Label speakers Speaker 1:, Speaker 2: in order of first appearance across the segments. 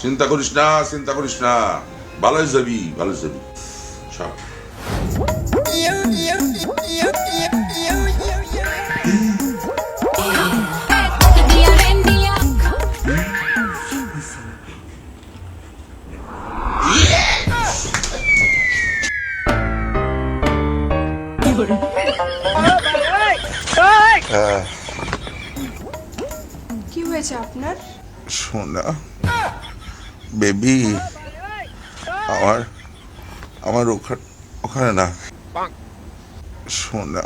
Speaker 1: চিন্তা করিস না, চিন্তা করিস না, ভালোই যাবি, ভালোই যাবি। সব
Speaker 2: কি হয়েছে আপনার?
Speaker 1: শোনা বেবি, আমার আমার ওখানে না শোনা।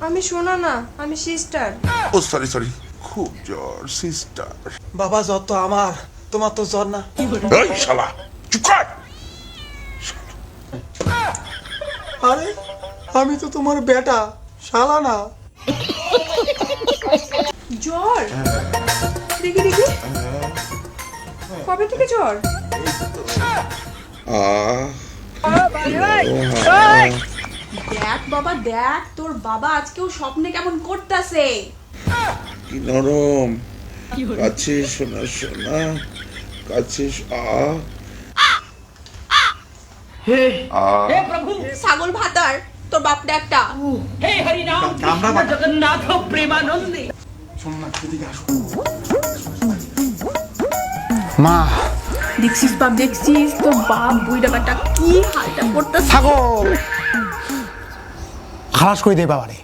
Speaker 2: আমি শোনা না, আমি সিস্টার।
Speaker 1: ও সরি সরি, খুব জ্বর সিস্টার।
Speaker 3: বাবা জ্বর তো আমার, তোমার তো জ্বর না।
Speaker 1: এই শালা চুপ কর।
Speaker 3: আরে আমি তো তোমার বেটা, শালা না।
Speaker 2: জ্বর? দেখি দেখি, কবে থেকে জ্বর? দেখ বাবা দেখ, তোর বাবা আজকেও স্বপ্নে কেমন করতেছে।
Speaker 1: কি নরম কাছে, শোনা শোনা কাছে।
Speaker 2: ছাগল ভাতার তোর বাপটা একটা।
Speaker 4: हे हरिनाम कृष्ण जगन्नाथ प्रेमानंदे।
Speaker 3: মা
Speaker 2: দেখছিস বাপ, দেখছিস তোর বাপ বুইটা বেটা কি হালটা করতেছে।
Speaker 3: ছাগল খালাস করে দে বাবারে।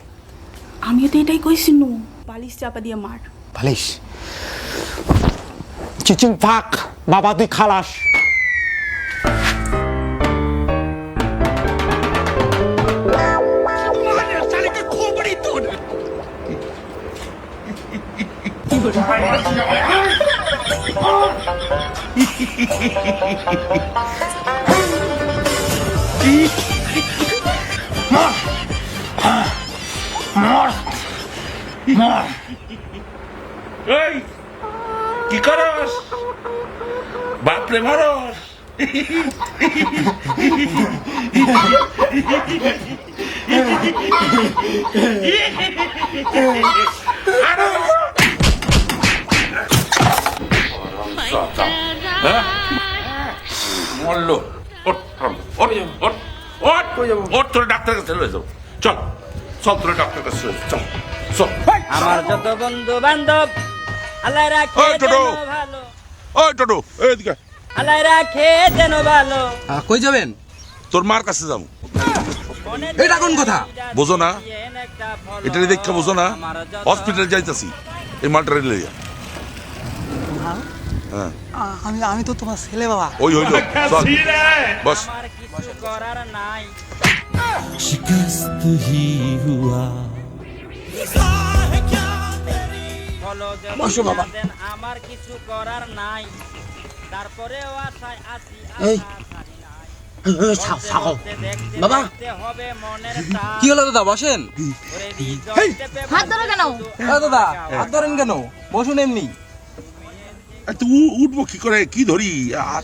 Speaker 2: আমিও তো এটাই কইছি নু, বালিশ চাপা দিয়ে মার।
Speaker 3: ভালিস চিচিং ফাক, বাবা তুই খালাস।
Speaker 1: এই কি করস? বাপরে মারস? মরলো। ওঠ ওঠ ওঠ ওঠ ওঠ, তোর ডাক্তার কাছে লয়ে যাও। চল চল, তোর ডাক্তার কাছে লয়ে যাও। চল চল।
Speaker 4: আমার যত বন্ধু বান্ধব আল্লাহ রাখে
Speaker 1: ওই টোটো।
Speaker 4: যেন ভালো,
Speaker 1: ওই টোটো এইদিকে।
Speaker 4: আল্লাহ রাখে যেন ভালো।
Speaker 5: কই যাবেন?
Speaker 1: তোর মার কাছে যাবো।
Speaker 5: এটা কোন কথা?
Speaker 1: বোঝো না? এটা দেখে বোঝো না? হসপিটালে যাইতাছি এই মালটা লইয়া। হ্যাঁ
Speaker 3: আমি তো তোমার ছেলে বাবা।
Speaker 1: ওই হইলো, চল বস।
Speaker 4: আমার কিছু করার নাই।
Speaker 6: शिकस्त ही हुआ।
Speaker 4: ফলো যদি
Speaker 3: বসো বাবা।
Speaker 4: না দেন আমার কিছু করার নাই। তারপরেও আশায় আছি,
Speaker 3: এই,
Speaker 4: আশা ছাড়ি নাই।
Speaker 3: ছাগল
Speaker 4: দেখতে
Speaker 5: বাবা।
Speaker 4: দেখতে হবে মনের টান।
Speaker 5: কি হলো দাদা, বসেন।
Speaker 4: ওরে হৃদয় চেপে
Speaker 2: হাত ধরো কেন?
Speaker 5: দাদা হাত ধরেন কেন? বসুন এমনি।
Speaker 1: তুই উঠবো কি করে? কি ধরি?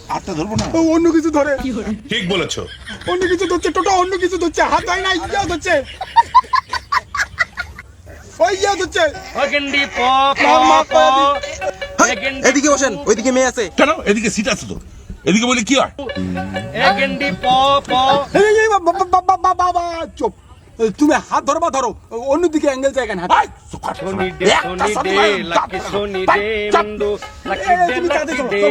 Speaker 1: হাতটা ধরবো না?
Speaker 3: ও অন্য কিছু ধরে,
Speaker 1: ঠিক বলেছো।
Speaker 3: অন্য কিছু ধরছে, টোটো অন্য কিছু ধরছে, হাত হয় না, ইয়া ধরছে, ওই ইয়া ধরছে।
Speaker 4: অগেন্ডি প প
Speaker 3: মা,
Speaker 4: প।
Speaker 5: এদিকে বসেন, ওইদিকে মেয়ে আছে।
Speaker 1: কেন? এদিকে সিট আছে তো, এদিকে বলে কি হয়?
Speaker 4: অগেন্ডি প প।
Speaker 3: এই বাবা চুপ, তুমি হাত ধরবা ধরো, অন্যদিকে অ্যাঙ্গেল জায়গা না।
Speaker 1: আয়, চুপ কর।
Speaker 4: শনি দে
Speaker 1: একটা
Speaker 4: শনি
Speaker 1: শনি
Speaker 4: দে
Speaker 1: মার,
Speaker 4: লাকি
Speaker 1: চাপ।
Speaker 4: শনি
Speaker 1: ভাই,
Speaker 4: দে
Speaker 1: চাপ।
Speaker 4: বন্ধু লাকি
Speaker 3: এই,
Speaker 4: দে
Speaker 3: তুমি কাঁদে
Speaker 4: লাকি
Speaker 3: চলো,
Speaker 4: দে।
Speaker 3: চলো।